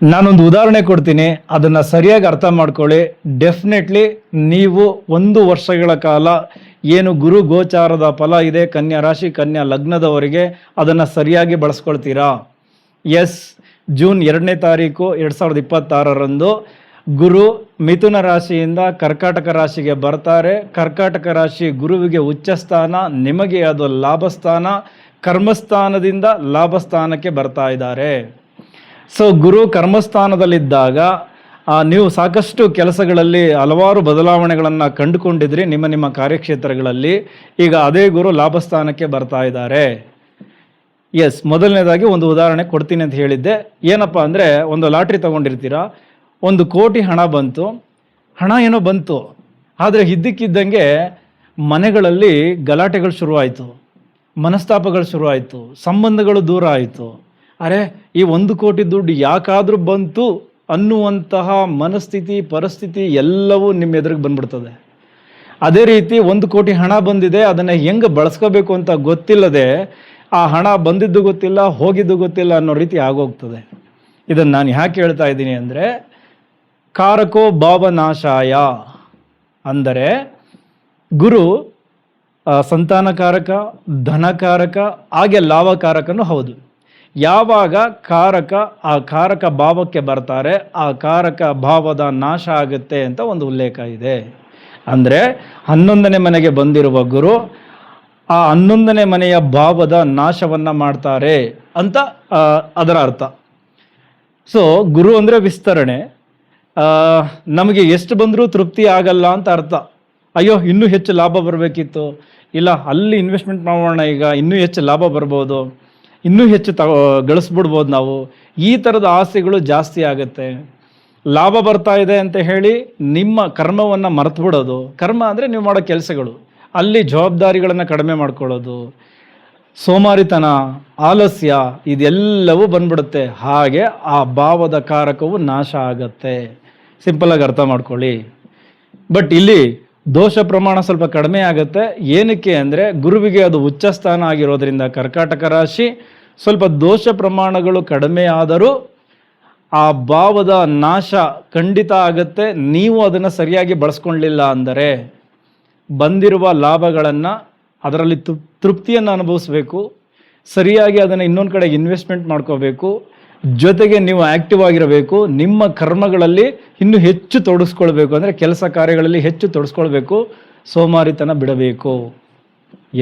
ನಾನೊಂದು ಉದಾಹರಣೆ ಕೊಡ್ತೀನಿ, ಅದನ್ನು ಸರಿಯಾಗಿ ಅರ್ಥ ಮಾಡ್ಕೊಳ್ಳಿ. ಡೆಫಿನೆಟ್ಲಿ ನೀವು 1 ವರ್ಷಗಳ ಕಾಲ ಏನು ಗುರು ಗೋಚಾರದ ಫಲ ಇದೆ ಕನ್ಯಾ ರಾಶಿ ಕನ್ಯಾ ಲಗ್ನದವರಿಗೆ ಅದನ್ನು ಸರಿಯಾಗಿ ಬಳಸ್ಕೊಳ್ತೀರಾ. ಎಸ್, ಜೂನ್ 2ನೇ ತಾರೀಕು 2026ರಂದು ಗುರು ಮಿಥುನ ರಾಶಿಯಿಂದ ಕರ್ಕಾಟಕ ರಾಶಿಗೆ ಬರ್ತಾರೆ. ಕರ್ಕಾಟಕ ರಾಶಿ ಗುರುವಿಗೆ ಉಚ್ಚಸ್ಥಾನ, ನಿಮಗೆ ಅದು ಲಾಭಸ್ಥಾನ. ಕರ್ಮಸ್ಥಾನದಿಂದ ಲಾಭಸ್ಥಾನಕ್ಕೆ ಬರ್ತಾ ಇದ್ದಾರೆ. ಸೊ ಗುರು ಕರ್ಮಸ್ಥಾನದಲ್ಲಿದ್ದಾಗ ನೀವು ಸಾಕಷ್ಟು ಕೆಲಸಗಳಲ್ಲಿ ಹಲವಾರು ಬದಲಾವಣೆಗಳನ್ನು ಕಂಡುಕೊಂಡಿದ್ರಿ ನಿಮ್ಮ ಕಾರ್ಯಕ್ಷೇತ್ರಗಳಲ್ಲಿ. ಈಗ ಅದೇ ಗುರು ಲಾಭಸ್ಥಾನಕ್ಕೆ ಬರ್ತಾ ಇದ್ದಾರೆ. ಎಸ್, ಮೊದಲನೇದಾಗಿ ಒಂದು ಉದಾಹರಣೆ ಕೊಡ್ತೀನಿ ಅಂತ ಹೇಳಿದ್ದೆ. ಏನಪ್ಪ ಅಂದರೆ, ಒಂದು ಲಾಟ್ರಿ ತಗೊಂಡಿರ್ತೀರಾ, 1 ಕೋಟಿ ಹಣ ಬಂತು. ಹಣ ಏನೋ ಬಂತು, ಆದರೆ ಇದ್ದಕ್ಕಿದ್ದಂಗೆ ಮನೆಗಳಲ್ಲಿ ಗಲಾಟೆಗಳು ಶುರುವಾಯಿತು, ಮನಸ್ತಾಪಗಳು ಶುರುವಾಯಿತು, ಸಂಬಂಧಗಳು ದೂರ ಆಯಿತು. ಅರೆ, ಈ 1 ಕೋಟಿ ದುಡ್ಡು ಯಾಕಾದರೂ ಬಂತು ಅನ್ನುವಂತಹ ಮನಸ್ಥಿತಿ ಪರಿಸ್ಥಿತಿ ಎಲ್ಲವೂ ನಿಮ್ಮ ಎದುರಿಗೆ ಬಂದ್ಬಿಡ್ತದೆ. ಅದೇ ರೀತಿ 1 ಕೋಟಿ ಹಣ ಬಂದಿದೆ, ಅದನ್ನು ಹೆಂಗೆ ಬಳಸ್ಕೋಬೇಕು ಅಂತ ಗೊತ್ತಿಲ್ಲದೆ, ಆ ಹಣ ಬಂದಿದ್ದು ಗೊತ್ತಿಲ್ಲ ಹೋಗಿದ್ದು ಗೊತ್ತಿಲ್ಲ ಅನ್ನೋ ರೀತಿ ಆಗೋಗ್ತದೆ. ಇದನ್ನು ನಾನು ಯಾಕೆ ಹೇಳ್ತಾ ಇದ್ದೀನಿ ಅಂದರೆ, ಕಾರಕೋ ಭಾವನಾಶಾಯ ಅಂದರೆ ಗುರು ಸಂತಾನಕಾರಕ, ಧನಕಾರಕ, ಹಾಗೆ ಲಾಭಕಾರಕನೂ ಹೌದು. ಯಾವಾಗ ಆ ಕಾರಕ ಭಾವಕ್ಕೆ ಬರ್ತಾರೆ, ಆ ಕಾರಕ ಭಾವದ ನಾಶ ಆಗುತ್ತೆ ಅಂತ ಒಂದು ಉಲ್ಲೇಖ ಇದೆ. ಅಂದರೆ 11ನೇ ಮನೆಗೆ ಬಂದಿರುವ ಗುರು ಆ 11ನೇ ಮನೆಯ ಭಾವದ ನಾಶವನ್ನು ಮಾಡ್ತಾರೆ ಅಂತ ಅದರ ಅರ್ಥ. ಸೊ ಗುರು ಅಂದರೆ ವಿಸ್ತರಣೆ. ನಮಗೆ ಎಷ್ಟು ಬಂದರೂ ತೃಪ್ತಿ ಆಗಲ್ಲ ಅಂತ ಅರ್ಥ. ಅಯ್ಯೋ, ಇನ್ನೂ ಹೆಚ್ಚು ಲಾಭ ಬರಬೇಕಿತ್ತು, ಇಲ್ಲ ಅಲ್ಲಿ ಇನ್ವೆಸ್ಟ್ಮೆಂಟ್ ಮಾಡೋಣ, ಈಗ ಇನ್ನೂ ಹೆಚ್ಚು ಲಾಭ ಬರ್ಬೋದು, ಇನ್ನೂ ಹೆಚ್ಚು ಗಳಿಸ್ಬಿಡ್ಬೋದು ನಾವು. ಈ ಥರದ ಆಸೆಗಳು ಜಾಸ್ತಿ ಆಗುತ್ತೆ. ಲಾಭ ಬರ್ತಾ ಇದೆ ಅಂತ ಹೇಳಿ ನಿಮ್ಮ ಕರ್ಮವನ್ನು ಮರೆತು ಬಿಡೋದು. ಕರ್ಮ ಅಂದರೆ ನೀವು ಮಾಡೋ ಕೆಲಸಗಳು, ಅಲ್ಲಿ ಜವಾಬ್ದಾರಿಗಳನ್ನು ಕಡಿಮೆ ಮಾಡ್ಕೊಳ್ಳೋದು, ಸೋಮಾರಿತನ, ಆಲಸ್ಯ, ಇದೆಲ್ಲವೂ ಬಂದ್ಬಿಡುತ್ತೆ. ಹಾಗೆ ಆ ಭಾವದ ಕಾರಕವು ನಾಶ ಆಗತ್ತೆ. ಸಿಂಪಲಾಗಿ ಅರ್ಥ ಮಾಡ್ಕೊಳ್ಳಿ. ಬಟ್ ಇಲ್ಲಿ ದೋಷ ಪ್ರಮಾಣ ಸ್ವಲ್ಪ ಕಡಿಮೆ ಆಗುತ್ತೆ. ಏನಕ್ಕೆ ಅಂದರೆ, ಗುರುವಿಗೆ ಅದು ಉಚ್ಚಸ್ಥಾನ ಆಗಿರೋದ್ರಿಂದ ಕರ್ಕಾಟಕ ರಾಶಿ ಸ್ವಲ್ಪ ದೋಷ ಪ್ರಮಾಣಗಳು ಕಡಿಮೆ ಆದರೂ ಆ ಭಾವದ ನಾಶ ಖಂಡಿತ ಆಗತ್ತೆ. ನೀವು ಅದನ್ನು ಸರಿಯಾಗಿ ಬಳಸ್ಕೊಳ್ಳಿಲ್ಲ ಅಂದರೆ ಬಂದಿರುವ ಲಾಭಗಳನ್ನು ಅದರಲ್ಲಿ ತೃಪ್ತಿಯನ್ನು ಅನುಭವಿಸ್ಬೇಕು, ಸರಿಯಾಗಿ ಅದನ್ನು ಇನ್ನೊಂದು ಕಡೆ ಇನ್ವೆಸ್ಟ್ಮೆಂಟ್ ಮಾಡ್ಕೋಬೇಕು, ಜೊತೆಗೆ ನೀವು ಆ್ಯಕ್ಟಿವ್ ಆಗಿರಬೇಕು, ನಿಮ್ಮ ಕರ್ಮಗಳಲ್ಲಿ ಇನ್ನೂ ಹೆಚ್ಚು ತೊಡಗಿಸ್ಕೊಳ್ಬೇಕು, ಅಂದರೆ ಕೆಲಸ ಕಾರ್ಯಗಳಲ್ಲಿ ಹೆಚ್ಚು ತೊಡಗಿಸ್ಕೊಳ್ಬೇಕು, ಸೋಮಾರಿತನ ಬಿಡಬೇಕು.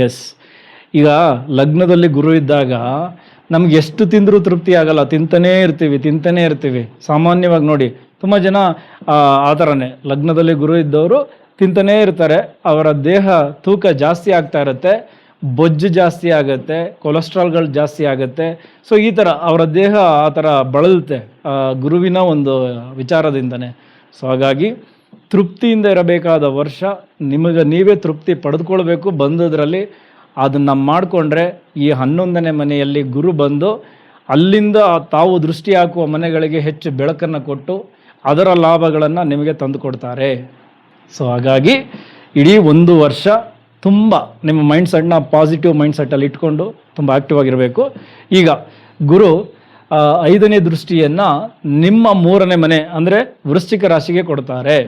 ಎಸ್, ಈಗ ಲಗ್ನದಲ್ಲಿ ಗುರು ಇದ್ದಾಗ ನಮ್ಗೆ ಎಷ್ಟು ತಿಂದರೂ ತೃಪ್ತಿ ಆಗಲ್ಲ, ತಿಂತಾನೇ ಇರ್ತೀವಿ. ಸಾಮಾನ್ಯವಾಗಿ ನೋಡಿ, ತುಂಬ ಜನ ಆ ಥರನೇ ಲಗ್ನದಲ್ಲಿ ಗುರು ಇದ್ದವರು ತಿಂತಾನೇ ಇರ್ತಾರೆ. ಅವರ ದೇಹ ತೂಕ ಜಾಸ್ತಿ ಆಗ್ತಾ ಇರುತ್ತೆ, ಬೊಜ್ಜು ಜಾಸ್ತಿ ಆಗುತ್ತೆ, ಕೊಲೆಸ್ಟ್ರಾಲ್ಗಳು ಜಾಸ್ತಿ ಆಗುತ್ತೆ. ಸೊ ಈ ಥರ ಅವರ ದೇಹ ಆ ಥರ ಬಳಲುತ್ತೆ ಗುರುವಿನ ಒಂದು ವಿಚಾರದಿಂದನೇ. ಸೊ ಹಾಗಾಗಿ ತೃಪ್ತಿಯಿಂದ ಇರಬೇಕಾದ ವರ್ಷ, ನಿಮಗೆ ನೀವೇ ತೃಪ್ತಿ ಪಡೆದುಕೊಳ್ಬೇಕು ಬಂದದ್ರಲ್ಲಿ. ಅದನ್ನು ಮಾಡಿಕೊಂಡ್ರೆ ಈ 11ನೇ ಮನೆಯಲ್ಲಿ ಗುರು ಬಂದು ಅಲ್ಲಿಂದ ತಾವು ದೃಷ್ಟಿ ಹಾಕುವ ಮನೆಗಳಿಗೆ ಹೆಚ್ಚು ಬೆಳಕನ್ನು ಕೊಟ್ಟು ಅದರ ಲಾಭಗಳನ್ನು ನಿಮಗೆ ತಂದು ಕೊಡ್ತಾರೆ. ಸೊ ಹಾಗಾಗಿ ಇಡೀ 1 ವರ್ಷ ತುಂಬ ನಿಮ್ಮ ಮೈಂಡ್ಸೆಟ್ನ ಪಾಸಿಟಿವ್ ಮೈಂಡ್ಸೆಟ್ಟಲ್ಲಿ ಇಟ್ಕೊಂಡು ತುಂಬ ಆ್ಯಕ್ಟಿವ್ ಆಗಿರಬೇಕು. ಈಗ ಗುರು 5ನೇ ದೃಷ್ಟಿಯನ್ನು ನಿಮ್ಮ 3ನೇ ಮನೆ ಅಂದರೆ ವೃಶ್ಚಿಕ ರಾಶಿಗೆ ಕೊಡ್ತಾರೆ.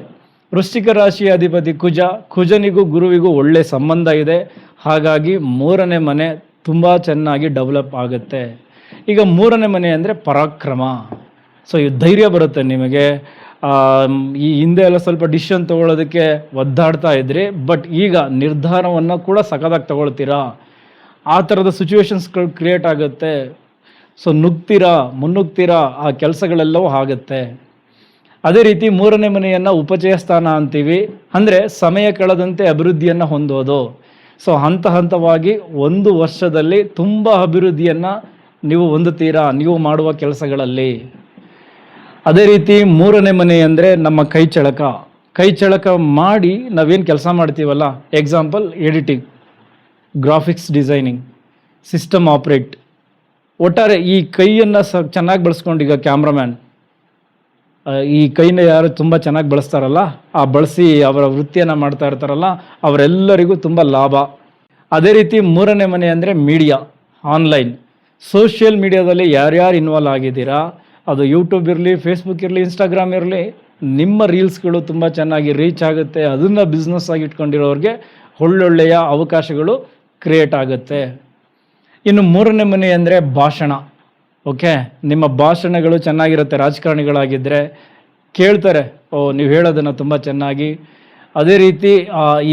ವೃಶ್ಚಿಕ ರಾಶಿಯ ಅಧಿಪತಿ ಕುಜನಿಗೂ ಗುರುವಿಗೂ ಒಳ್ಳೆ ಸಂಬಂಧ ಇದೆ. ಹಾಗಾಗಿ 3ನೇ ಮನೆ ತುಂಬ ಚೆನ್ನಾಗಿ ಡೆವಲಪ್ ಆಗುತ್ತೆ. ಈಗ 3ನೇ ಮನೆ ಅಂದರೆ ಪರಾಕ್ರಮ. ಸೊ ಈ ಧೈರ್ಯ ಬರುತ್ತೆ ನಿಮಗೆ. ಈ ಹಿಂದೆ ಎಲ್ಲ ಸ್ವಲ್ಪ ಡಿಸಿಷನ್ ತೊಗೊಳ್ಳೋದಕ್ಕೆ ಒದ್ದಾಡ್ತಾ ಇದ್ರಿ, ಬಟ್ ಈಗ ನಿರ್ಧಾರವನ್ನು ಕೂಡ ಸಖತ್ತಾಗಿ ತಗೊಳ್ತೀರಾ. ಆ ಥರದ ಸಿಚುವೇಶನ್ಸ್ಗಳು ಕ್ರಿಯೇಟ್ ಆಗುತ್ತೆ. ಸೊ ಮುನ್ನುಗ್ತೀರಾ, ಆ ಕೆಲಸಗಳೆಲ್ಲವೂ ಆಗುತ್ತೆ. ಅದೇ ರೀತಿ 3ನೇ ಮನೆಯನ್ನು ಉಪಚಯ ಸ್ಥಾನ ಅಂತೀವಿ, ಅಂದರೆ ಸಮಯ ಕಳೆದಂತೆ ಅಭಿವೃದ್ಧಿಯನ್ನು ಹೊಂದೋದು. ಸೊ ಹಂತವಾಗಿ 1 ವರ್ಷದಲ್ಲಿ ತುಂಬ ಅಭಿವೃದ್ಧಿಯನ್ನು ನೀವು ಹೊಂದುತ್ತೀರಾ ನೀವು ಮಾಡುವ ಕೆಲಸಗಳಲ್ಲಿ. ಅದೇ ರೀತಿ 3ನೇ ಮನೆ ಅಂದರೆ ನಮ್ಮ ಕೈ ಚಳಕ ಮಾಡಿ ನಾವೇನು ಕೆಲಸ ಮಾಡ್ತೀವಲ್ಲ, example editing, graphics designing, system operate, ಒಟ್ಟಾರೆ ಈ ಕೈಯನ್ನು ಚೆನ್ನಾಗಿ ಬಳಸ್ಕೊಂಡು, ಈಗ ಕ್ಯಾಮ್ರಾಮ್ಯಾನ್ ಈ ಕೈನ ಯಾರು ತುಂಬ ಚೆನ್ನಾಗಿ ಬಳಸ್ತಾರಲ್ಲ, ಆ ಬಳಸಿ ಅವರ ವೃತ್ತಿಯನ್ನು ಮಾಡ್ತಾ ಇರ್ತಾರಲ್ಲ, ಅವರೆಲ್ಲರಿಗೂ ತುಂಬ ಲಾಭ. ಅದೇ ರೀತಿ 3ನೇ ಮನೆ ಅಂದರೆ ಮೀಡಿಯಾ, ಆನ್ಲೈನ್, ಸೋಷಿಯಲ್ ಮೀಡಿಯಾದಲ್ಲಿ ಯಾರ್ಯಾರು ಇನ್ವಾಲ್ವ್ ಆಗಿದ್ದೀರಾ, ಅದು ಯೂಟ್ಯೂಬ್ ಇರಲಿ, ಫೇಸ್ಬುಕ್ ಇರಲಿ, ಇನ್ಸ್ಟಾಗ್ರಾಮ್ ಇರಲಿ, ನಿಮ್ಮ ರೀಲ್ಸ್ಗಳು ತುಂಬ ಚೆನ್ನಾಗಿ ರೀಚ್ ಆಗುತ್ತೆ. ಅದನ್ನು ಬಿಸ್ನೆಸ್ ಆಗಿ ಇಟ್ಕೊಂಡಿರೋರಿಗೆ ಒಳ್ಳೊಳ್ಳೆಯ ಅವಕಾಶಗಳು ಕ್ರಿಯೇಟ್ ಆಗುತ್ತೆ. ಇನ್ನು ಮೂರನೇ ಮನೆ ಅಂದರೆ ಭಾಷಣ. ಓಕೆ, ನಿಮ್ಮ ಭಾಷಣಗಳು ಚೆನ್ನಾಗಿರುತ್ತೆ. ರಾಜಕಾರಣಿಗಳಾಗಿದ್ದರೆ ಕೇಳ್ತಾರೆ, ಓ ನೀವು ಹೇಳೋದನ್ನು ತುಂಬ ಚೆನ್ನಾಗಿ. ಅದೇ ರೀತಿ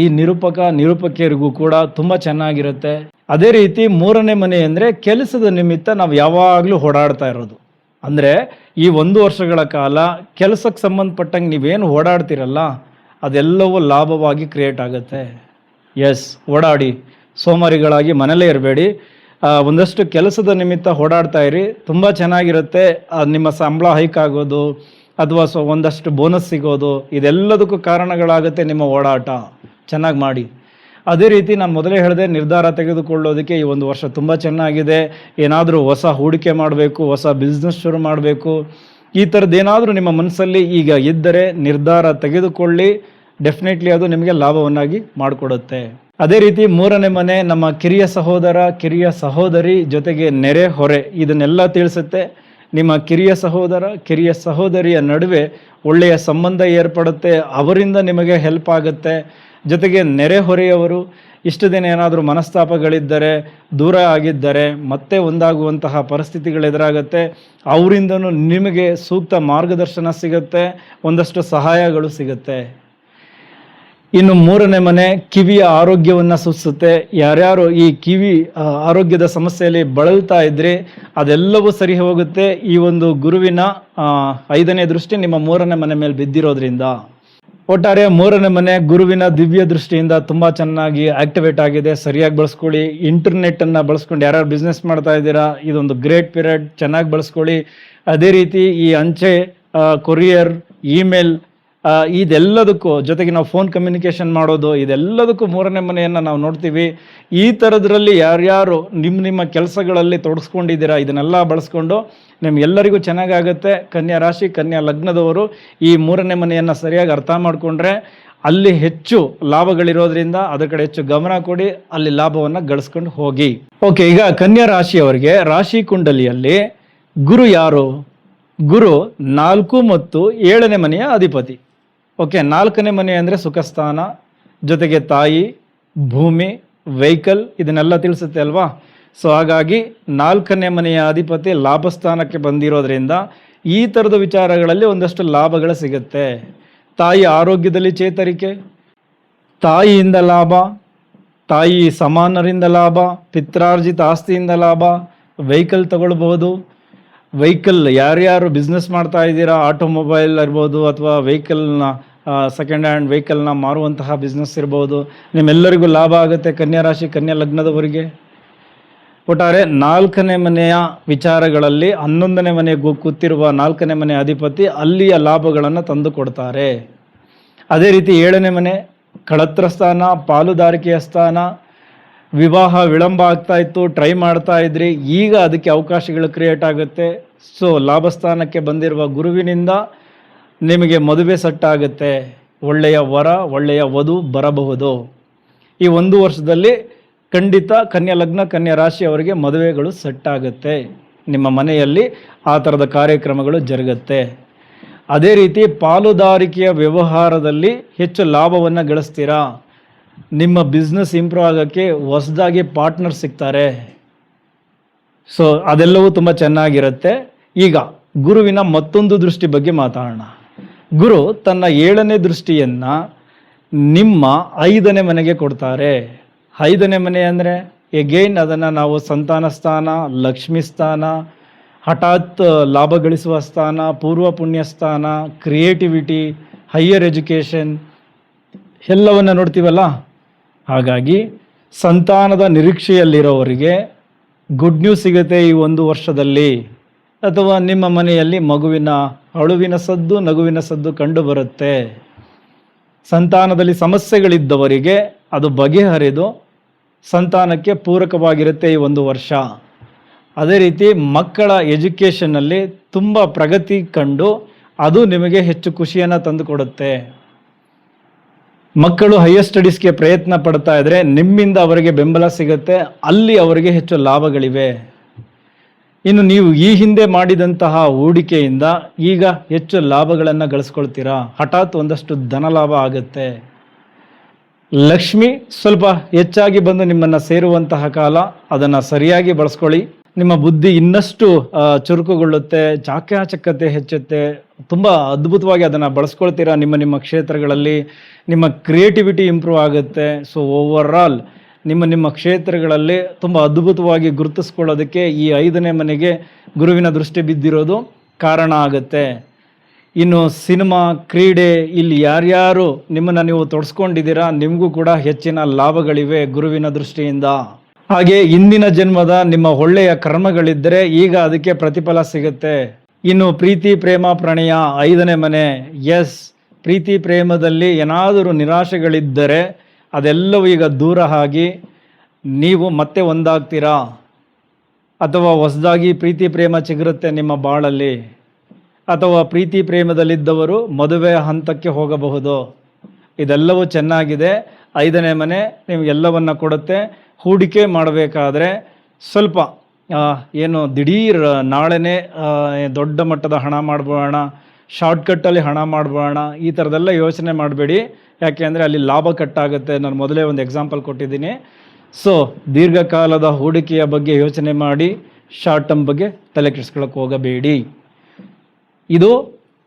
ಈ ನಿರೂಪಕಿಯರಿಗೂ ಕೂಡ ತುಂಬ ಚೆನ್ನಾಗಿರುತ್ತೆ. ಅದೇ ರೀತಿ ಮೂರನೇ ಮನೆ ಅಂದರೆ ಕೆಲಸದ ನಿಮಿತ್ತ ನಾವು ಯಾವಾಗಲೂ ಓಡಾಡ್ತಾ ಇರೋದು. ಅಂದರೆ ಈ 1 ವರ್ಷಗಳ ಕಾಲ ಕೆಲಸಕ್ಕೆ ಸಂಬಂಧಪಟ್ಟಂಗೆ ನೀವೇನು ಓಡಾಡ್ತಿರಲ್ಲ ಅದೆಲ್ಲವೂ ಲಾಭವಾಗಿ ಕ್ರಿಯೇಟ್ ಆಗುತ್ತೆ. ಎಸ್, ಓಡಾಡಿ, ಸೋಮಾರಿಗಳಾಗಿ ಮನೇಲೇ ಇರಬೇಡಿ. ಒಂದಷ್ಟು ಕೆಲಸದ ನಿಮಿತ್ತ ಓಡಾಡ್ತಾ ಇರಿ, ತುಂಬ ಚೆನ್ನಾಗಿರುತ್ತೆ. ನಿಮ್ಮ ಸಂಬಳ ಹೈಕ್ ಆಗೋದು ಅಥವಾ ಒಂದಷ್ಟು ಬೋನಸ್ ಸಿಗೋದು, ಇದೆಲ್ಲದಕ್ಕೂ ಕಾರಣಗಳಾಗುತ್ತೆ ನಿಮ್ಮ ಓಡಾಟ. ಚೆನ್ನಾಗಿ ಮಾಡಿ. ಅದೇ ರೀತಿ ನಾನು ಮೊದಲೇ ಹೇಳಿದೆ, ನಿರ್ಧಾರ ತೆಗೆದುಕೊಳ್ಳೋದಕ್ಕೆ ಈ 1 ವರ್ಷ ತುಂಬ ಚೆನ್ನಾಗಿದೆ. ಏನಾದರೂ ಹೊಸ ಹೂಡಿಕೆ ಮಾಡಬೇಕು, ಹೊಸ ಬಿಸ್ನೆಸ್ ಶುರು ಮಾಡಬೇಕು, ಈ ಥರದ್ದೇನಾದರೂ ನಿಮ್ಮ ಮನಸ್ಸಲ್ಲಿ ಈಗ ಇದ್ದರೆ ನಿರ್ಧಾರ ತೆಗೆದುಕೊಳ್ಳಿ. ಡೆಫಿನೆಟ್ಲಿ ಅದು ನಿಮಗೆ ಲಾಭವನ್ನಾಗಿ ಮಾಡಿಕೊಡುತ್ತೆ. ಅದೇ ರೀತಿ ಮೂರನೇ ಮನೆ ನಮ್ಮ ಕಿರಿಯ ಸಹೋದರ, ಕಿರಿಯ ಸಹೋದರಿ ಜೊತೆಗೆ ನೆರೆ ಹೊರೆ, ಇದನ್ನೆಲ್ಲ ತಿಳಿಸುತ್ತೆ. ನಿಮ್ಮ ಕಿರಿಯ ಸಹೋದರ, ಕಿರಿಯ ಸಹೋದರಿಯ ನಡುವೆ ಒಳ್ಳೆಯ ಸಂಬಂಧ ಏರ್ಪಡುತ್ತೆ, ಅವರಿಂದ ನಿಮಗೆ ಹೆಲ್ಪ್ ಆಗುತ್ತೆ. ಜೊತೆಗೆ ನೆರೆಹೊರೆಯವರು ಇಷ್ಟು ದಿನ ಏನಾದರೂ ಮನಸ್ತಾಪಗಳಿದ್ದರೆ, ದೂರ ಆಗಿದ್ದರೆ ಮತ್ತೆ ಒಂದಾಗುವಂತಹ ಪರಿಸ್ಥಿತಿಗಳು ಎದುರಾಗುತ್ತೆ. ಅವರಿಂದನೂ ನಿಮಗೆ ಸೂಕ್ತ ಮಾರ್ಗದರ್ಶನ ಸಿಗುತ್ತೆ, ಒಂದಷ್ಟು ಸಹಾಯಗಳು ಸಿಗುತ್ತೆ. ಇನ್ನು ಮೂರನೇ ಮನೆ ಕಿವಿಯ ಆರೋಗ್ಯವನ್ನು ಸೂಚಿಸುತ್ತೆ. ಯಾರ್ಯಾರು ಈ ಕಿವಿ ಆರೋಗ್ಯದ ಸಮಸ್ಯೆಯಲ್ಲಿ ಬಳಲ್ತಾ ಇದ್ದರೆ ಅದೆಲ್ಲವೂ ಸರಿ ಹೋಗುತ್ತೆ. ಈ ಒಂದು ಗುರುವಿನ 5ನೇ ದೃಷ್ಟಿ ನಿಮ್ಮ ಮೂರನೇ ಮನೆ ಮೇಲೆ ಬಿದ್ದಿರೋದ್ರಿಂದ. ಒಟ್ಟಾರೆ ಮೂರನೇ ಮನೆ ಗುರುವಿನ ದಿವ್ಯ ದೃಷ್ಟಿಯಿಂದ ತುಂಬ ಚೆನ್ನಾಗಿ ಆಕ್ಟಿವೇಟ್ ಆಗಿದೆ. ಸರಿಯಾಗಿ ಬಳಸ್ಕೊಳ್ಳಿ. ಇಂಟರ್ನೆಟ್ಟನ್ನು ಬಳಸ್ಕೊಂಡು ಯಾರ್ಯಾರು ಬಿಸ್ನೆಸ್ ಮಾಡ್ತಾ ಇದ್ದೀರಾ, ಇದೊಂದು ಗ್ರೇಟ್ ಪೀರಿಯಡ್, ಚೆನ್ನಾಗಿ ಬಳಸ್ಕೊಳ್ಳಿ. ಅದೇ ರೀತಿ ಈ ಅಂಚೆ, ಕೊರಿಯರ್, ಇಮೇಲ್, ಇದೆಲ್ಲದಕ್ಕೂ ಜೊತೆಗೆ ನಾವು ಫೋನ್ ಕಮ್ಯುನಿಕೇಷನ್ ಮಾಡೋದು, ಇದೆಲ್ಲದಕ್ಕೂ ಮೂರನೇ ಮನೆಯನ್ನು ನಾವು ನೋಡ್ತೀವಿ. ಈ ಥರದ್ರಲ್ಲಿ ಯಾರ್ಯಾರು ನಿಮ್ಮ ಕೆಲಸಗಳಲ್ಲಿ ತೊಡಗಿಸ್ಕೊಂಡಿದ್ದೀರಾ, ಇದನ್ನೆಲ್ಲ ಬಳಸ್ಕೊಂಡು ನಿಮ್ಗೆಲ್ಲರಿಗೂ ಚೆನ್ನಾಗಾಗುತ್ತೆ. ಕನ್ಯಾ ರಾಶಿ, ಕನ್ಯಾ ಲಗ್ನದವರು ಈ ಮೂರನೇ ಮನೆಯನ್ನು ಸರಿಯಾಗಿ ಅರ್ಥ ಮಾಡಿಕೊಂಡ್ರೆ ಅಲ್ಲಿ ಹೆಚ್ಚು ಲಾಭಗಳಿರೋದ್ರಿಂದ ಅದರ ಕಡೆ ಹೆಚ್ಚು ಗಮನ ಕೊಡಿ, ಅಲ್ಲಿ ಲಾಭವನ್ನು ಗಳಿಸ್ಕೊಂಡು ಹೋಗಿ. ಓಕೆ, ಈಗ ಕನ್ಯಾ ರಾಶಿಯವರಿಗೆ ರಾಶಿ ಕುಂಡಲಿಯಲ್ಲಿ ಗುರು ಯಾರು? ಗುರು 4 ಮತ್ತು 7ನೇ ಮನೆಯ ಅಧಿಪತಿ. ಓಕೆ, 4ನೇ ಮನೆ ಅಂದರೆ ಸುಖಸ್ಥಾನ, ಜೊತೆಗೆ ತಾಯಿ, ಭೂಮಿ, ವೆಹಿಕಲ್, ಇದನ್ನೆಲ್ಲ ತಿಳಿಸುತ್ತೆ ಅಲ್ವಾ. ಸೊ ಹಾಗಾಗಿ 4ನೇ ಮನೆಯ ಅಧಿಪತಿ ಲಾಭಸ್ಥಾನಕ್ಕೆ ಬಂದಿರೋದ್ರಿಂದ ಈ ಥರದ ವಿಚಾರಗಳಲ್ಲಿ ಒಂದಷ್ಟು ವೆಹಿಕಲ್ ಸಿಗುತ್ತೆ. ತಾಯಿ ಆರೋಗ್ಯದಲ್ಲಿ ಚೇತರಿಕೆ, ತಾಯಿಯಿಂದ ಲಾಭ, ತಾಯಿ ಸಮಾನರಿಂದ ಲಾಭ, ಪಿತ್ರಾರ್ಜಿತ ಆಸ್ತಿಯಿಂದ ಲಾಭ, ವೆಹಿಕಲ್ ತಗೊಳ್ಬಹುದು. ವೆಹಿಕಲ್ ಯಾರ್ಯಾರು ಬಿಸ್ನೆಸ್ ಮಾಡ್ತಾ ಇದ್ದೀರಾ, ಆಟೋಮೊಬೈಲ್ ಇರ್ಬೋದು ಅಥವಾ ವೆಹಿಕಲ್ನ ಸೆಕೆಂಡ್ ಹ್ಯಾಂಡ್ ವೆಹಿಕಲ್ನ ಮಾರುವಂತಹ ಬಿಸ್ನೆಸ್ ಇರ್ಬೋದು, ನಿಮ್ಮೆಲ್ಲರಿಗೂ ಲಾಭ ಆಗುತ್ತೆ. ಕನ್ಯಾ ರಾಶಿ, ಕನ್ಯಾ ಲಗ್ನದವರಿಗೆ ಒಟ್ಟಾರೆ 4ನೇ ಮನೆಯ ವಿಚಾರಗಳಲ್ಲಿ 11ನೇ ಮನೆಗೆ ಕೂತಿರುವ 4ನೇ ಮನೆ ಅಧಿಪತಿ ಅಲ್ಲಿಯ ಲಾಭಗಳನ್ನು ತಂದು ಕೊಡ್ತಾರೆ. ಅದೇ ರೀತಿ 7ನೇ ಮನೆ ಕಳತ್ರ ಸ್ಥಾನ, ಪಾಲುದಾರಿಕೆಯ ಸ್ಥಾನ. ವಿವಾಹ ವಿಳಂಬ ಆಗ್ತಾ ಇತ್ತು, ಟ್ರೈ ಮಾಡ್ತಾ ಇದ್ರಿ, ಈಗ ಅದಕ್ಕೆ ಅವಕಾಶಗಳು ಕ್ರಿಯೇಟ್ ಆಗುತ್ತೆ. ಸೊ ಲಾಭಸ್ಥಾನಕ್ಕೆ ಬಂದಿರುವ ಗುರುವಿನಿಂದ ನಿಮಗೆ ಮದುವೆ ಸೆಟ್ ಆಗುತ್ತೆ. ಒಳ್ಳೆಯ ವರ, ಒಳ್ಳೆಯ ವಧು ಬರಬಹುದು. ಈ 1 ವರ್ಷದಲ್ಲಿ ಖಂಡಿತ ಕನ್ಯಾ ಲಗ್ನ, ಕನ್ಯಾ ರಾಶಿಯವರಿಗೆ ಮದುವೆಗಳು ಸೆಟ್ ಆಗುತ್ತೆ. ನಿಮ್ಮ ಮನೆಯಲ್ಲಿ ಆ ಥರದ ಕಾರ್ಯಕ್ರಮಗಳು ಜರುಗುತ್ತೆ. ಅದೇ ರೀತಿ ಪಾಲುದಾರಿಕೆಯ ವ್ಯವಹಾರದಲ್ಲಿ ಹೆಚ್ಚು ಲಾಭವನ್ನು ಗಳಿಸ್ತೀರಾ. ನಿಮ್ಮ ಬಿಸ್ನೆಸ್ ಇಂಪ್ರೂವ್ ಆಗೋಕ್ಕೆ ಹೊಸದಾಗಿ ಪಾರ್ಟ್ನರ್ ಸಿಗ್ತಾರೆ. ಸೊ ಅದೆಲ್ಲವೂ ತುಂಬ ಚೆನ್ನಾಗಿರುತ್ತೆ. ಈಗ ಗುರುವಿನ ಮತ್ತೊಂದು ದೃಷ್ಟಿ ಬಗ್ಗೆ ಮಾತಾಡೋಣ. ಗುರು ತನ್ನ 7ನೇ ದೃಷ್ಟಿಯನ್ನು ನಿಮ್ಮ 5ನೇ ಮನೆಗೆ ಕೊಡ್ತಾರೆ. 5ನೇ ಮನೆ ಅಂದರೆ ಎಗೈನ್ ಅದನ್ನು ನಾವು ಸಂತಾನ ಸ್ಥಾನ, ಲಕ್ಷ್ಮಿ ಸ್ಥಾನ, ಹಠಾತ್ ಲಾಭ ಗಳಿಸುವ ಸ್ಥಾನ, ಪೂರ್ವ ಪುಣ್ಯ ಸ್ಥಾನ, ಕ್ರಿಯೇಟಿವಿಟಿ, ಹೈಯರ್ ಎಜುಕೇಷನ್ ಎಲ್ಲವನ್ನು ನೋಡ್ತೀವಲ್ಲ. ಹಾಗಾಗಿ ಸಂತಾನದ ನಿರೀಕ್ಷೆಯಲ್ಲಿರೋವರಿಗೆ ಗುಡ್ ನ್ಯೂಸ್ ಸಿಗುತ್ತೆ ಈ 1 ವರ್ಷದಲ್ಲಿ. ಅಥವಾ ನಿಮ್ಮ ಮನೆಯಲ್ಲಿ ಮಗುವಿನ ಅಳುವಿನ ಸದ್ದು, ನಗುವಿನ ಸದ್ದು ಕಂಡು ಬರುತ್ತೆ. ಸಂತಾನದಲ್ಲಿ ಸಮಸ್ಯೆಗಳಿದ್ದವರಿಗೆ ಅದು ಬಗೆಹರಿದು ಸಂತಾನಕ್ಕೆ ಪೂರಕವಾಗಿರುತ್ತೆ ಈ 1 ವರ್ಷ. ಅದೇ ರೀತಿ ಮಕ್ಕಳ ಎಜುಕೇಷನ್ನಲ್ಲಿ ತುಂಬ ಪ್ರಗತಿ ಕಂಡು ಅದು ನಿಮಗೆ ಹೆಚ್ಚು ಖುಷಿಯನ್ನು ತಂದು ಕೊಡುತ್ತೆ. ಮಕ್ಕಳು ಹೈಯರ್ ಸ್ಟಡೀಸ್ಗೆ ಪ್ರಯತ್ನ ಪಡ್ತಾ ಇದ್ದರೆ ನಿಮ್ಮಿಂದ ಅವರಿಗೆ ಬೆಂಬಲ ಸಿಗುತ್ತೆ, ಅಲ್ಲಿ ಅವರಿಗೆ ಹೆಚ್ಚು ಲಾಭಗಳಿವೆ. ಇನ್ನು ನೀವು ಈ ಹಿಂದೆ ಮಾಡಿದಂತಹ ಹೂಡಿಕೆಯಿಂದ ಈಗ ಹೆಚ್ಚು ಲಾಭಗಳನ್ನು ಗಳಿಸ್ಕೊಳ್ತೀರಾ, ಹಠಾತ್ ಒಂದಷ್ಟು ಧನ ಲಾಭ ಆಗುತ್ತೆ. ಲಕ್ಷ್ಮಿ ಸ್ವಲ್ಪ ಹೆಚ್ಚಾಗಿ ಬಂದು ನಿಮ್ಮನ್ನು ಸೇರುವಂತಹ ಕಾಲ, ಅದನ್ನು ಸರಿಯಾಗಿ ಬಳಸ್ಕೊಳ್ಳಿ. ನಿಮ್ಮ ಬುದ್ಧಿ ಇನ್ನಷ್ಟು ಚುರುಕುಗೊಳ್ಳುತ್ತೆ, ಚಾಕಚಕ್ಯತೆ ಹೆಚ್ಚುತ್ತೆ, ತುಂಬ ಅದ್ಭುತವಾಗಿ ಅದನ್ನು ಬಳಸ್ಕೊಳ್ತೀರಾ. ನಿಮ್ಮ ಕ್ಷೇತ್ರಗಳಲ್ಲಿ ನಿಮ್ಮ ಕ್ರಿಯೇಟಿವಿಟಿ ಇಂಪ್ರೂವ್ ಆಗುತ್ತೆ. ಸೊ ಓವರಾಲ್ ನಿಮ್ಮ ಕ್ಷೇತ್ರಗಳಲ್ಲಿ ತುಂಬ ಅದ್ಭುತವಾಗಿ ಗುರುತಿಸ್ಕೊಳ್ಳೋದಕ್ಕೆ ಈ 5ನೇ ಮನೆಗೆ ಗುರುವಿನ ದೃಷ್ಟಿ ಬಿದ್ದಿರೋದು ಕಾರಣ ಆಗುತ್ತೆ. ಇನ್ನು ಸಿನಿಮಾ, ಕ್ರೀಡೆ, ಇಲ್ಲಿ ಯಾರ್ಯಾರು ನಿಮ್ಮನ್ನು ನೀವು ತೊಡಸ್ಕೊಂಡಿದ್ದೀರಾ, ನಿಮಗೂ ಕೂಡ ಹೆಚ್ಚಿನ ಲಾಭಗಳಿವೆ ಗುರುವಿನ ದೃಷ್ಟಿಯಿಂದ. ಹಾಗೆ ಇಂದಿನ ಜನ್ಮದ ನಿಮ್ಮ ಒಳ್ಳೆಯ ಕರ್ಮಗಳಿದ್ದರೆ ಈಗ ಅದಕ್ಕೆ ಪ್ರತಿಫಲ ಸಿಗುತ್ತೆ. ಇನ್ನು ಪ್ರೀತಿ, ಪ್ರೇಮ, ಪ್ರಣಯ 5ನೇ ಮನೆ. ಎಸ್, ಪ್ರೀತಿ ಪ್ರೇಮದಲ್ಲಿ ಏನಾದರೂ ನಿರಾಶೆಗಳಿದ್ದರೆ ಅದೆಲ್ಲವೂ ಈಗ ದೂರ ಆಗಿ ನೀವು ಮತ್ತೆ ಒಂದಾಗ್ತೀರಾ, ಅಥವಾ ಹೊಸದಾಗಿ ಪ್ರೀತಿ ಪ್ರೇಮ ಚಿಗುರುತ್ತೆ ನಿಮ್ಮ ಬಾಳಲ್ಲಿ, ಅಥವಾ ಪ್ರೀತಿ ಪ್ರೇಮದಲ್ಲಿದ್ದವರು ಮದುವೆ ಹಂತಕ್ಕೆ ಹೋಗಬಹುದು. ಇದೆಲ್ಲವೂ ಚೆನ್ನಾಗಿದೆ. 5ನೇ ಮನೆ ನಿಮಗೆಲ್ಲವನ್ನ ಕೊಡುತ್ತೆ. ಹೂಡಿಕೆ ಮಾಡಬೇಕಾದ್ರೆ ಸ್ವಲ್ಪ ಏನು ದಿಢೀರ್ ನಾಳೆನೇ ದೊಡ್ಡ ಮಟ್ಟದ ಹಣ ಮಾಡ್ಬೋಣ, ಶಾರ್ಟ್ಕಟ್ಟಲ್ಲಿ ಹಣ ಮಾಡ್ಬೋಣ, ಈ ಥರದ್ದೆಲ್ಲ ಯೋಚನೆ ಮಾಡಬೇಡಿ. ಯಾಕೆ ಅಂದರೆ ಅಲ್ಲಿ ಲಾಭ ಕಟ್ಟಾಗುತ್ತೆ. ನಾನು ಮೊದಲೇ ಒಂದು ಎಕ್ಸಾಂಪಲ್ ಕೊಟ್ಟಿದ್ದೀನಿ. ಸೊ ದೀರ್ಘಕಾಲದ ಹೂಡಿಕೆಯ ಬಗ್ಗೆ ಯೋಚನೆ ಮಾಡಿ, ಶಾರ್ಟ್ ಟರ್ಮ್ ಬಗ್ಗೆ ತಲೆ ಕೆಡಿಸ್ಕೊಳ್ಳೋಕೆ ಹೋಗಬೇಡಿ. ಇದು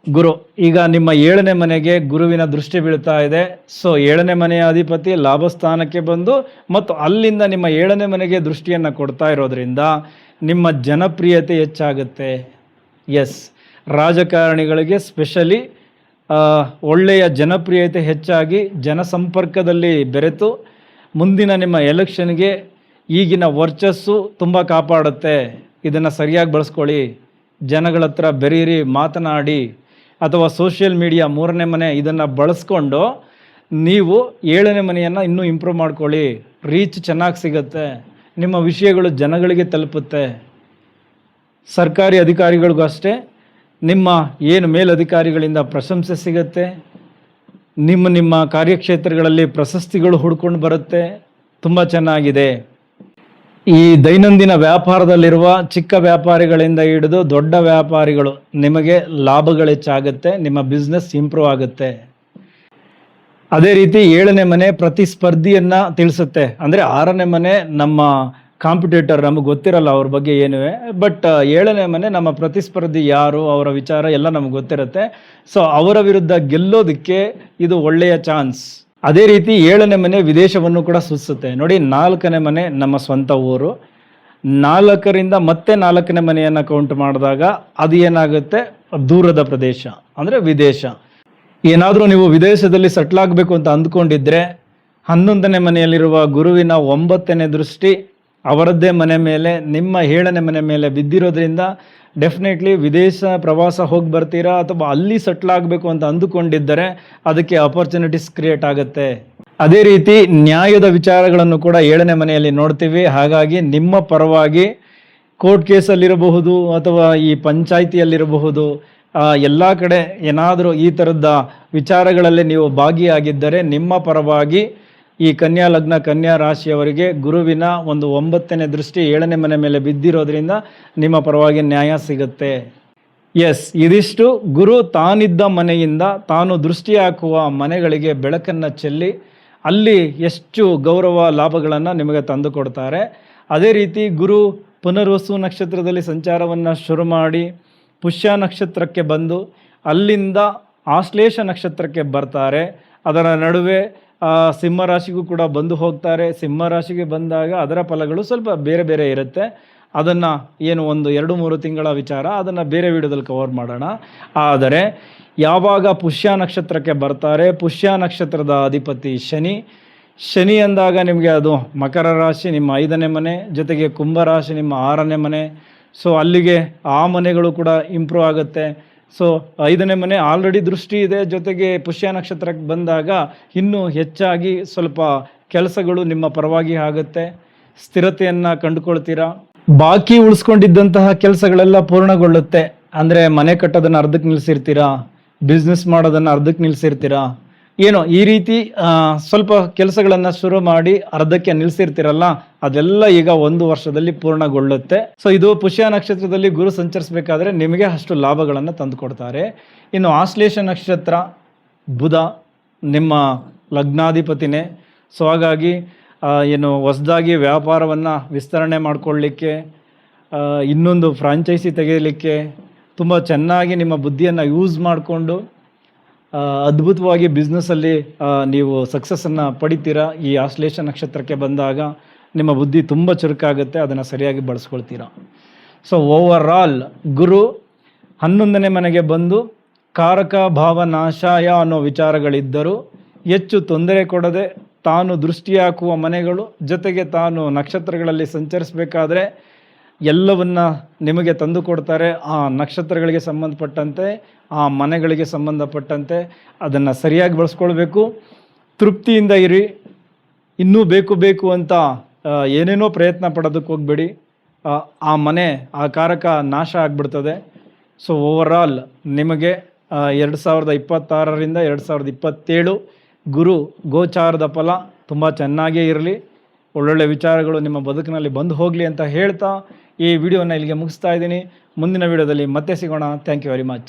ಗುರು. ಈಗ ನಿಮ್ಮ 7ನೇ ಮನೆಗೆ ಗುರುವಿನ ದೃಷ್ಟಿ ಬೀಳ್ತಾ ಇದೆ. ಸೊ 7ನೇ ಮನೆಯ ಅಧಿಪತಿ ಲಾಭಸ್ಥಾನಕ್ಕೆ ಬಂದು ಮತ್ತು ಅಲ್ಲಿಂದ ನಿಮ್ಮ 7ನೇ ಮನೆಗೆ ದೃಷ್ಟಿಯನ್ನು ಕೊಡ್ತಾ ಇರೋದ್ರಿಂದ ನಿಮ್ಮ ಜನಪ್ರಿಯತೆ ಹೆಚ್ಚಾಗುತ್ತೆ. ಎಸ್, ರಾಜಕಾರಣಿಗಳಿಗೆ ಸ್ಪೆಷಲಿ ಒಳ್ಳೆಯ ಜನಪ್ರಿಯತೆ ಹೆಚ್ಚಾಗಿ ಜನಸಂಪರ್ಕದಲ್ಲಿ ಬೆರೆತು ಮುಂದಿನ ನಿಮ್ಮ ಎಲೆಕ್ಷನ್ಗೆ ಈಗಿನ ವರ್ಚಸ್ಸು ತುಂಬ ಕಾಪಾಡುತ್ತೆ. ಇದನ್ನು ಸರಿಯಾಗಿ ಬಳಸ್ಕೊಳ್ಳಿ. ಜನಗಳ ಹತ್ರ ಬೆರೀರಿ, ಮಾತನಾಡಿ, ಅಥವಾ ಸೋಷಿಯಲ್ ಮೀಡಿಯಾ 3ನೇ ಮನೆ ಇದನ್ನು ಬಳಸ್ಕೊಂಡು ನೀವು 7ನೇ ಮನೆಯನ್ನು ಇನ್ನೂ ಇಂಪ್ರೂವ್ ಮಾಡ್ಕೊಳ್ಳಿ. ರೀಚ್ ಚೆನ್ನಾಗಿ ಸಿಗುತ್ತೆ, ನಿಮ್ಮ ವಿಷಯಗಳು ಜನಗಳಿಗೆ ತಲುಪುತ್ತೆ. ಸರ್ಕಾರಿ ಅಧಿಕಾರಿಗಳಿಗೂ ಅಷ್ಟೇ, ನಿಮ್ಮ ಏನು ಮೇಲಧಿಕಾರಿಗಳಿಂದ ಪ್ರಶಂಸೆ ಸಿಗುತ್ತೆ. ನಿಮ್ಮ ಕಾರ್ಯಕ್ಷೇತ್ರಗಳಲ್ಲಿ ಪ್ರಶಸ್ತಿಗಳು ಹುಡ್ಕೊಂಡು ಬರುತ್ತೆ. ತುಂಬ ಚೆನ್ನಾಗಿದೆ. ಈ ದೈನಂದಿನ ವ್ಯಾಪಾರದಲ್ಲಿರುವ ಚಿಕ್ಕ ವ್ಯಾಪಾರಿಗಳಿಂದ ಹಿಡಿದು ದೊಡ್ಡ ವ್ಯಾಪಾರಿಗಳು ನಿಮಗೆ ಲಾಭಗಳು ಹೆಚ್ಚಾಗುತ್ತೆ, ನಿಮ್ಮ ಬಿಸ್ನೆಸ್ ಇಂಪ್ರೂವ್ ಆಗುತ್ತೆ. ಅದೇ ರೀತಿ 7ನೇ ಮನೆ ಪ್ರತಿಸ್ಪರ್ಧಿಯನ್ನು ತಿಳಿಸುತ್ತೆ. ಅಂದರೆ 6ನೇ ಮನೆ ನಮ್ಮ ಕಾಂಪಿಟೇಟರ್, ನಮಗೆ ಗೊತ್ತಿರಲ್ಲ ಅವ್ರ ಬಗ್ಗೆ ಏನುವೆ, ಬಟ್ 7ನೇ ಮನೆ ನಮ್ಮ ಪ್ರತಿಸ್ಪರ್ಧಿ ಯಾರು, ಅವರ ವಿಚಾರ ಎಲ್ಲ ನಮಗೆ ಗೊತ್ತಿರುತ್ತೆ. ಸೊ ಅವರ ವಿರುದ್ಧ ಗೆಲ್ಲೋದಕ್ಕೆ ಇದು ಒಳ್ಳೆಯ ಚಾನ್ಸ್. ಅದೇ ರೀತಿ 7ನೇ ಮನೆ ವಿದೇಶವನ್ನು ಕೂಡ ಸೂಚಿಸುತ್ತೆ. ನೋಡಿ, 4ನೇ ಮನೆ ನಮ್ಮ ಸ್ವಂತ ಊರು. 4ರಿಂದ ಮತ್ತೆ 4ನೇ ಮನೆಯನ್ನು ಕೌಂಟ್ ಮಾಡಿದಾಗ ಅದು ಏನಾಗುತ್ತೆ, ದೂರದ ಪ್ರದೇಶ, ಅಂದರೆ ವಿದೇಶ. ಏನಾದರೂ ನೀವು ವಿದೇಶದಲ್ಲಿ ಸೆಟ್ಲ್ ಆಗಬೇಕು ಅಂತ ಅಂದ್ಕೊಂಡಿದ್ರೆ 11ನೇ ಮನೆಯಲ್ಲಿರುವ ಗುರುವಿನ 9ನೇ ದೃಷ್ಟಿ ಅವರದ್ದೇ ಮನೆ ಮೇಲೆ, ನಿಮ್ಮ 7ನೇ ಮನೆ ಮೇಲೆ ಬಿದ್ದಿರೋದ್ರಿಂದ ಡೆಫಿನೆಟ್ಲಿ ವಿದೇಶ ಪ್ರವಾಸ ಹೋಗಿ ಬರ್ತೀರಾ, ಅಥವಾ ಅಲ್ಲಿ ಸೆಟ್ಲ್ ಆಗಬೇಕು ಅಂತ ಅಂದುಕೊಂಡಿದ್ದರೆ ಅದಕ್ಕೆ ಅಪರ್ಚುನಿಟೀಸ್ ಕ್ರಿಯೇಟ್ ಆಗುತ್ತೆ. ಅದೇ ರೀತಿ ನ್ಯಾಯದ ವಿಚಾರಗಳನ್ನು ಕೂಡ 7ನೇ ಮನೆಯಲ್ಲಿ ನೋಡ್ತೀವಿ. ಹಾಗಾಗಿ ನಿಮ್ಮ ಪರವಾಗಿ ಕೋರ್ಟ್ ಕೇಸಲ್ಲಿರಬಹುದು ಅಥವಾ ಈ ಪಂಚಾಯಿತಿಯಲ್ಲಿರಬಹುದು, ಎಲ್ಲ ಕಡೆ ಏನಾದರೂ ಈ ಥರದ ವಿಚಾರಗಳಲ್ಲಿ ನೀವು ಭಾಗಿಯಾಗಿದ್ದರೆ ನಿಮ್ಮ ಪರವಾಗಿ ಈ ಕನ್ಯಾ ಲಗ್ನ, ಕನ್ಯಾ ರಾಶಿಯವರಿಗೆ ಗುರುವಿನ ಒಂದು 9ನೇ ದೃಷ್ಟಿ 7ನೇ ಮನೆ ಮೇಲೆ ಬಿದ್ದಿರೋದ್ರಿಂದ ನಿಮ್ಮ ಪರವಾಗಿ ನ್ಯಾಯ ಸಿಗುತ್ತೆ. ಎಸ್, ಇದಿಷ್ಟು ಗುರು ತಾನಿದ್ದ ಮನೆಯಿಂದ ತಾನು ದೃಷ್ಟಿ ಹಾಕುವ ಮನೆಗಳಿಗೆ ಬೆಳಕನ್ನು ಚೆಲ್ಲಿ ಅಲ್ಲಿ ಎಷ್ಟು ಗೌರವ ಲಾಭಗಳನ್ನು ನಿಮಗೆ ತಂದು ಕೊಡ್ತಾರೆ. ಅದೇ ರೀತಿ ಗುರು ಪುನರ್ವಸು ನಕ್ಷತ್ರದಲ್ಲಿ ಸಂಚಾರವನ್ನು ಶುರು ಮಾಡಿ ಪುಷ್ಯ ನಕ್ಷತ್ರಕ್ಕೆ ಬಂದು ಅಲ್ಲಿಂದ ಆಶ್ಲೇಷ ನಕ್ಷತ್ರಕ್ಕೆ ಬರ್ತಾರೆ. ಅದರ ನಡುವೆ ಸಿಂಹರಾಶಿಗೂ ಕೂಡ ಬಂದು ಹೋಗ್ತಾರೆ. ಸಿಂಹರಾಶಿಗೆ ಬಂದಾಗ ಅದರ ಫಲಗಳು ಸ್ವಲ್ಪ ಬೇರೆ ಬೇರೆ ಇರುತ್ತೆ. ಅದನ್ನು ಏನು ಒಂದು 2-3 ತಿಂಗಳ ವಿಚಾರ, ಅದನ್ನು ಬೇರೆ ವಿಡಿಯೋದಲ್ಲಿ ಕವರ್ ಮಾಡೋಣ. ಆದರೆ ಯಾವಾಗ ಪುಷ್ಯ ನಕ್ಷತ್ರಕ್ಕೆ ಬರ್ತಾರೆ, ಪುಷ್ಯ ನಕ್ಷತ್ರದ ಅಧಿಪತಿ ಶನಿ ಅಂದಾಗ ನಿಮಗೆ ಅದು ಮಕರ ರಾಶಿ ನಿಮ್ಮ 5ನೇ ಮನೆ, ಜೊತೆಗೆ ಕುಂಭರಾಶಿ ನಿಮ್ಮ 6ನೇ ಮನೆ. ಸೊ ಅಲ್ಲಿಗೆ ಆ ಮನೆಗಳು ಕೂಡ ಇಂಪ್ರೂವ್ ಆಗುತ್ತೆ. ಸೊ 5ನೇ ಮನೆ ಆಲ್ರೆಡಿ ದೃಷ್ಟಿ ಇದೆ, ಜೊತೆಗೆ ಪುಷ್ಯ ನಕ್ಷತ್ರಕ್ಕೆ ಬಂದಾಗ ಇನ್ನೂ ಹೆಚ್ಚಾಗಿ ಸ್ವಲ್ಪ ಕೆಲಸಗಳು ನಿಮ್ಮ ಪರವಾಗಿ ಆಗುತ್ತೆ. ಸ್ಥಿರತೆಯನ್ನು ಕಂಡುಕೊಳ್ತೀರಾ. ಬಾಕಿ ಉಳಿಸ್ಕೊಂಡಿದ್ದಂತಹ ಕೆಲಸಗಳೆಲ್ಲ ಪೂರ್ಣಗೊಳ್ಳುತ್ತೆ. ಅಂದರೆ ಮನೆ ಕಟ್ಟೋದನ್ನು ಅರ್ಧಕ್ಕೆ ನಿಲ್ಲಿಸಿರ್ತೀರಾ, ಬಿಸ್ನೆಸ್ ಮಾಡೋದನ್ನು ಅರ್ಧಕ್ಕೆ ನಿಲ್ಲಿಸಿರ್ತೀರಾ, ಏನೋ ಈ ರೀತಿ ಸ್ವಲ್ಪ ಕೆಲಸಗಳನ್ನು ಶುರು ಮಾಡಿ ಅರ್ಧಕ್ಕೆ ನಿಲ್ಲಿಸಿರ್ತೀರಲ್ಲ, ಅದೆಲ್ಲ ಈಗ 1 ವರ್ಷದಲ್ಲಿ ಪೂರ್ಣಗೊಳ್ಳುತ್ತೆ. ಸೊ ಇದು ಪುಷ್ಯ ನಕ್ಷತ್ರದಲ್ಲಿ ಗುರು ಸಂಚರಿಸಬೇಕಾದ್ರೆ ನಿಮಗೆ ಅಷ್ಟು ಲಾಭಗಳನ್ನು ತಂದುಕೊಡ್ತಾರೆ. ಇನ್ನು ಆಶ್ಲೇಷ ನಕ್ಷತ್ರ ಬುಧ ನಿಮ್ಮ ಲಗ್ನಾಧಿಪತಿನೇ. ಸೊ ಹಾಗಾಗಿ ಏನು ಹೊಸದಾಗಿ ವ್ಯಾಪಾರವನ್ನು ವಿಸ್ತರಣೆ ಮಾಡಿಕೊಳ್ಳಿಕ್ಕೆ, ಇನ್ನೊಂದು ಫ್ರಾಂಚೈಸಿ ತೆಗೆಯಲಿಕ್ಕೆ ತುಂಬ ಚೆನ್ನಾಗಿ ನಿಮ್ಮ ಬುದ್ಧಿಯನ್ನು ಯೂಸ್ ಮಾಡಿಕೊಂಡು ಅದ್ಭುತವಾಗಿ ಬಿಸ್ನೆಸ್ಸಲ್ಲಿ ನೀವು ಸಕ್ಸಸ್ಸನ್ನು ಪಡಿತೀರಾ. ಈ ಆಶ್ಲೇಷ ನಕ್ಷತ್ರಕ್ಕೆ ಬಂದಾಗ ನಿಮ್ಮ ಬುದ್ಧಿ ತುಂಬ ಚುರುಕಾಗುತ್ತೆ, ಅದನ್ನು ಸರಿಯಾಗಿ ಬಳಸ್ಕೊಳ್ತೀರಾ. ಸೊ ಓವರಾಲ್ ಗುರು 11ನೇ ಮನೆಗೆ ಬಂದು ಕಾರಕ ಭಾವ ನಾಶಾಯ ಅನ್ನೋ ವಿಚಾರಗಳಿದ್ದರೂ ಹೆಚ್ಚು ತೊಂದರೆ ಕೊಡದೆ ತಾನು ದೃಷ್ಟಿ ಹಾಕುವ ಮನೆಗಳು, ಜೊತೆಗೆ ತಾನು ನಕ್ಷತ್ರಗಳಲ್ಲಿ ಸಂಚರಿಸಬೇಕಾದ್ರೆ ಎಲ್ಲವನ್ನ ನಿಮಗೆ ತಂದು ಕೊಡ್ತಾರೆ. ಆ ನಕ್ಷತ್ರಗಳಿಗೆ ಸಂಬಂಧಪಟ್ಟಂತೆ, ಆ ಮನೆಗಳಿಗೆ ಸಂಬಂಧಪಟ್ಟಂತೆ ಅದನ್ನು ಸರಿಯಾಗಿ ಬಳಸ್ಕೊಳ್ಬೇಕು. ತೃಪ್ತಿಯಿಂದ ಇರಿ. ಇನ್ನೂ ಬೇಕು ಅಂತ ಏನೇನೋ ಪ್ರಯತ್ನ ಪಡೋದಕ್ಕೆ ಹೋಗಬೇಡಿ. ಆ ಮನೆ, ಆ ಕಾರಕ ನಾಶ ಆಗಿಬಿಡ್ತದೆ. ಸೊ ಓವರಾಲ್ ನಿಮಗೆ 2026ರಿಂದ 2027 ಗುರು ಗೋಚಾರದ ಫಲ ತುಂಬ ಚೆನ್ನಾಗೇ ಇರಲಿ. ಒಳ್ಳೊಳ್ಳೆ ವಿಚಾರಗಳು ನಿಮ್ಮ ಬದುಕಿನಲ್ಲಿ ಬಂದು ಹೋಗಲಿ ಅಂತ ಹೇಳ್ತಾ ಈ ವಿಡಿಯೋನ ಇಲ್ಲಿಗೆ ಮುಗಿಸ್ತಾ ಇದ್ದೀನಿ. ಮುಂದಿನ ವಿಡಿಯೋದಲ್ಲಿ ಮತ್ತೆ ಸಿಗೋಣ. Thank you very much.